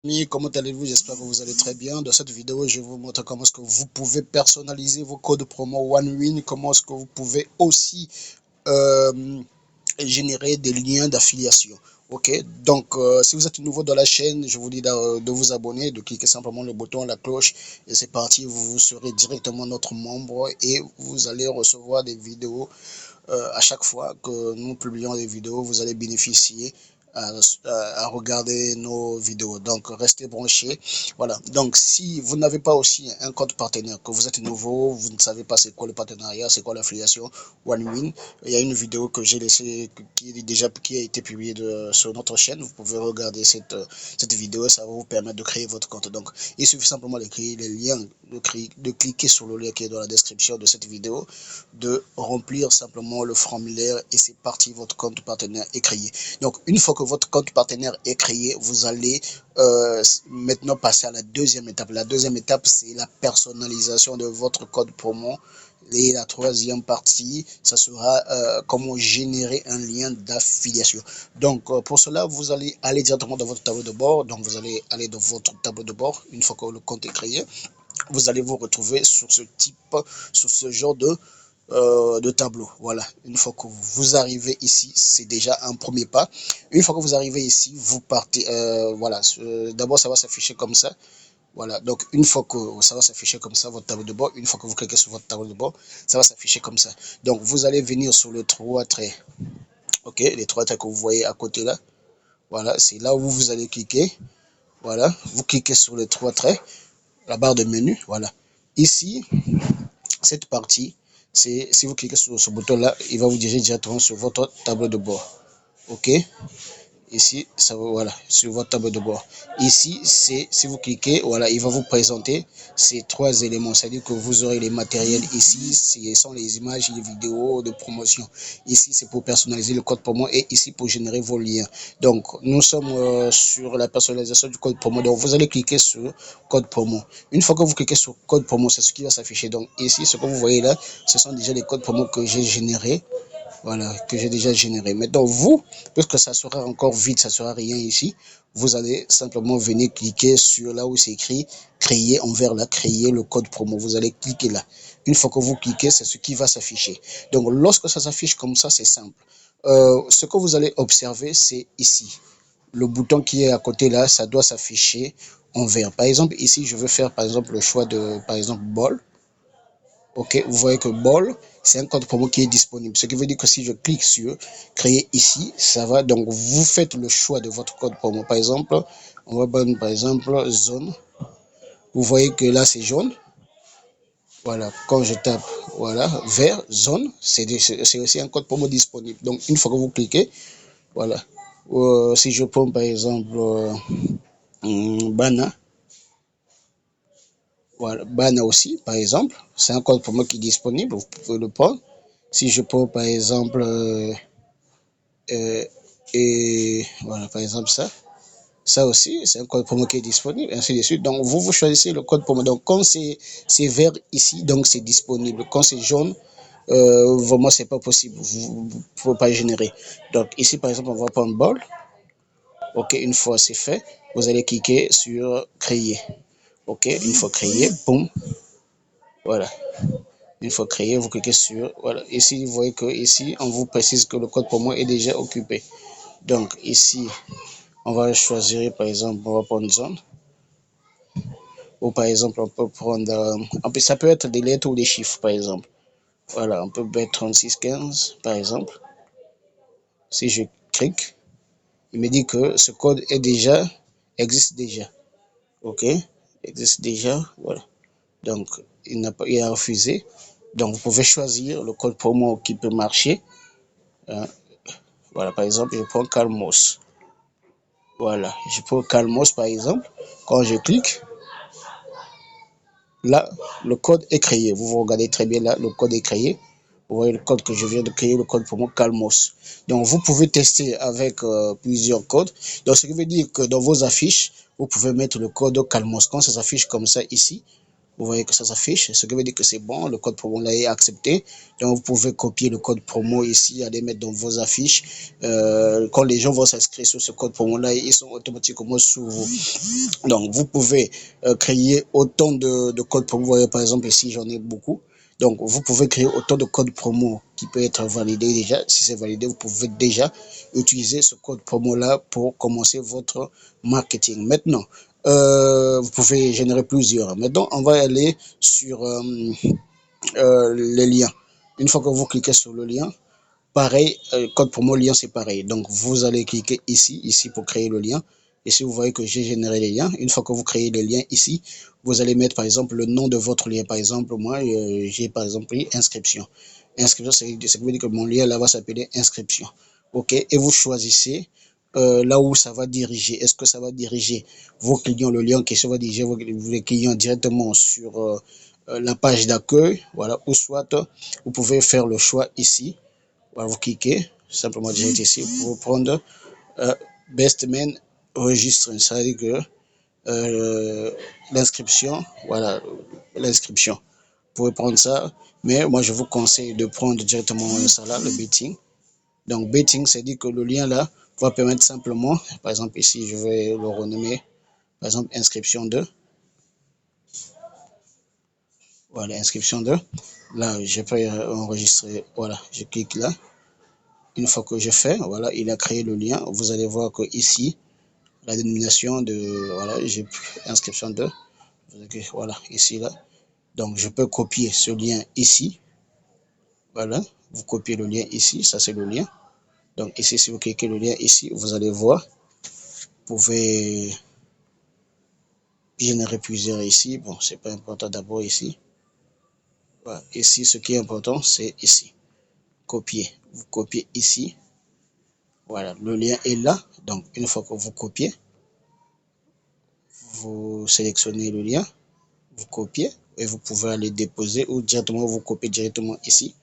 Amis, comment allez-vous? J'espère que vous allez très bien. Dans cette vidéo, je vais vous montrer comment est-ce que vous pouvez personnaliser vos codes promo OneWin, comment est-ce que vous pouvez aussi euh, générer des liens d'affiliation. Ok, donc si vous êtes nouveau dans la chaîne, je vous dis de vous abonner, de cliquer simplement le bouton, la cloche, et c'est parti, vous serez directement notre membre et vous allez recevoir des vidéos à chaque fois que nous publions des vidéos, vous allez bénéficier à regarder nos vidéos. Donc, restez branchés. Voilà. Donc, si vous n'avez pas aussi un compte partenaire, que vous êtes nouveau, vous ne savez pas c'est quoi le partenariat, c'est quoi l'affiliation OneWin, il y a une vidéo que j'ai laissée qui a été publiée sur notre chaîne. Vous pouvez regarder cette vidéo, ça va vous permettre de créer votre compte. Donc, il suffit simplement de créer les liens, de cliquer sur le lien qui est dans la description de cette vidéo, de remplir simplement le formulaire et c'est parti, votre compte partenaire est créé. Donc une fois que votre compte partenaire est créé, vous allez maintenant passer à la deuxième étape. La deuxième étape, c'est la personnalisation de votre code promo. Et la troisième partie, ça sera comment générer un lien d'affiliation. Donc pour cela, vous allez aller directement dans votre tableau de bord. Donc vous allez aller dans votre tableau de bord. Une fois que le compte est créé, vous allez vous retrouver sur ce genre de tableau. Voilà, une fois que vous arrivez ici, c'est déjà un premier pas. Une fois que vous arrivez ici, vous partez, voilà, d'abord ça va s'afficher comme ça. Voilà, donc une fois que ça va s'afficher comme ça, votre tableau de bord, une fois que vous cliquez sur votre tableau de bord, ça va s'afficher comme ça. Donc vous allez venir sur le trois traits, ok, les trois traits que vous voyez à côté là. Voilà, c'est là où vous allez cliquer. Voilà, vous cliquez sur les trois traits, la barre de menu. Voilà, ici, cette partie, c'est si vous cliquez sur ce bouton là, il va vous diriger directement sur votre tableau de bord. Ok, ici ça voilà, sur votre tableau de bord. Ici, c'est si vous cliquez, voilà, il va vous présenter ces trois éléments, c'est à dire que vous aurez les matériels ici, ce sont les images, les vidéos de promotion. Ici c'est pour personnaliser le code promo et ici pour générer vos liens. Donc nous sommes sur la personnalisation du code promo. Donc vous allez cliquer sur code promo. Une fois que vous cliquez sur code promo, c'est ce qui va s'afficher. Donc ici, ce que vous voyez là, ce sont déjà les codes promo que j'ai générés. Voilà, que j'ai déjà généré. Maintenant, vous, puisque ça sera encore vide, ça sera rien ici, vous allez simplement venir cliquer sur là où c'est écrit créer, en vert là, créer le code promo. Vous allez cliquer là. Une fois que vous cliquez, c'est ce qui va s'afficher. Donc, lorsque ça s'affiche comme ça, c'est simple. Ce que vous allez observer, c'est ici. Le bouton qui est à côté là, ça doit s'afficher en vert. Par exemple, ici, je veux faire par exemple le choix de, par exemple, ball. Ok, vous voyez que Ball, c'est un code promo qui est disponible. Ce qui veut dire que si je clique sur créer ici, ça va. Donc, vous faites le choix de votre code promo. Par exemple, on va prendre par exemple zone. Vous voyez que là, c'est jaune. Voilà, quand je tape, voilà, vert, zone, c'est aussi un code promo disponible. Donc, une fois que vous cliquez, voilà. Si je prends par exemple Bana, voilà, Bana aussi, par exemple, c'est un code promo qui est disponible. Vous pouvez le prendre. Si je prends par exemple et voilà, par exemple ça aussi, c'est un code promo qui est disponible, ainsi de suite. Donc, vous choisissez le code promo. Donc, quand c'est vert ici, donc c'est disponible. Quand c'est jaune, vraiment, c'est pas possible. Vous ne pouvez pas générer. Donc, ici, par exemple, on va prendre ball. OK, une fois c'est fait, vous allez cliquer sur créer. OK, une fois créé, boum, voilà. Une fois créé, vous cliquez sur, voilà. Ici, vous voyez que ici, on vous précise que le code promo est déjà occupé. Donc, ici, on va choisir, par exemple, on va prendre zone. Ou par exemple, on peut prendre, ça peut être des lettres ou des chiffres, par exemple. Voilà, on peut mettre 3615, par exemple. Si je clique, il me dit que ce code existe déjà. OK, existe déjà, voilà. Donc, il a refusé. Donc, vous pouvez choisir le code promo qui peut marcher. Hein. Voilà, par exemple, je prends Calmos. Voilà, je prends Calmos, par exemple. Quand je clique, là, le code est créé. Vous regardez très bien là, le code est créé. Vous voyez le code que je viens de créer, le code promo Calmos. Donc, vous pouvez tester avec plusieurs codes. Donc, ce qui veut dire que dans vos affiches, vous pouvez mettre le code Calmos. Quand ça s'affiche comme ça ici, Vous voyez que ça s'affiche, ce qui veut dire que c'est bon, le code promo là est accepté. Donc vous pouvez copier le code promo ici, aller mettre dans vos affiches. Quand les gens vont s'inscrire sur ce code promo là, ils sont automatiquement sous vous. Donc vous pouvez créer autant de codes promo. Vous voyez par exemple ici, j'en ai beaucoup. Donc vous pouvez créer autant de codes promo qui peut être validé déjà. Si c'est validé, vous pouvez déjà utiliser ce code promo là pour commencer votre marketing. Maintenant, vous pouvez générer plusieurs. Maintenant, on va aller sur les liens. Une fois que vous cliquez sur le lien, pareil, code promo lien, c'est pareil. Donc, vous allez cliquer ici pour créer le lien. Ici, vous voyez que j'ai généré les liens. Une fois que vous créez les liens ici, vous allez mettre par exemple le nom de votre lien. Par exemple, moi, j'ai par exemple pris inscription. Inscription, ça veut dire que mon lien là va s'appeler inscription. OK. Et vous choisissez là où ça va diriger. Est-ce que ça va diriger vos clients, le lien en question va diriger vos clients directement sur la page d'accueil, voilà, ou soit vous pouvez faire le choix ici. Voilà, vous cliquez simplement direct ici pour prendre Best Man registre. Ça veut dire que l'inscription, voilà, l'inscription. Vous pouvez prendre ça, mais moi je vous conseille de prendre directement ça là, le betting. Donc betting, c'est dit que le lien là va permettre simplement, par exemple ici, je vais le renommer, par exemple inscription 2. Voilà, inscription 2. Là, je peux enregistrer, voilà, je clique là. Une fois que je fais, voilà, il a créé le lien. Vous allez voir que ici, la dénomination de, voilà, j'ai inscription 2. Voilà, ici, là. Donc, je peux copier ce lien ici. Voilà, vous copiez le lien ici, ça c'est le lien. Donc, ici, si vous cliquez le lien ici, vous allez voir, vous pouvez générer plusieurs ici. Bon, c'est pas important d'abord ici. Voilà, ici, ce qui est important, c'est ici. Copier. Vous copiez ici. Voilà, le lien est là. Donc, une fois que vous copiez, vous sélectionnez le lien, vous copiez et vous pouvez aller déposer ou directement vous copiez directement ici.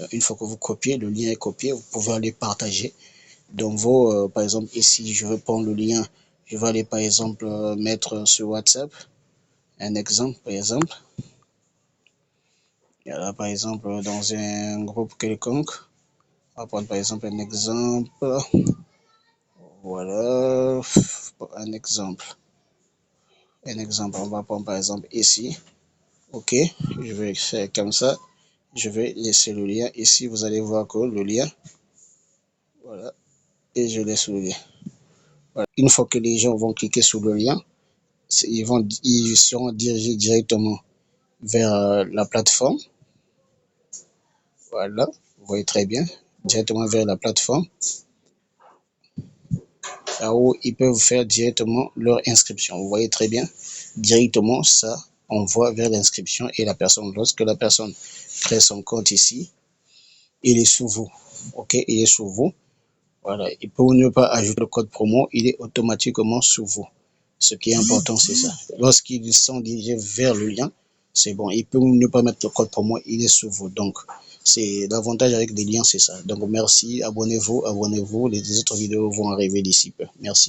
Donc, une fois que vous copiez, le lien est copié, vous pouvez aller partager dans vos, par exemple ici, je vais prendre le lien, je vais aller par exemple mettre sur WhatsApp, un exemple par exemple. Et là, par exemple, dans un groupe quelconque, on va prendre par exemple un exemple. Voilà, un exemple. Un exemple, on va prendre par exemple ici. OK, je vais faire comme ça. Je vais laisser le lien ici. Vous allez voir que le lien, voilà, et je laisse le lien. Voilà. Une fois que les gens vont cliquer sur le lien, ils seront dirigés directement vers la plateforme. Voilà, vous voyez très bien, directement vers la plateforme. Là où ils peuvent faire directement leur inscription. Vous voyez très bien, directement ça envoie vers l'inscription et la personne, lorsque la personne crée son compte ici, il est sous vous. OK, il est sous vous. Voilà, et pour ne pas ajouter le code promo, il est automatiquement sous vous. Ce qui est important, c'est ça. Lorsqu'ils sont dirigés vers le lien, c'est bon. Il peut ne pas mettre le code promo, il est sous vous. Donc, c'est l'avantage avec des liens, c'est ça. Donc, merci, abonnez-vous, abonnez-vous. Les autres vidéos vont arriver d'ici peu. Merci.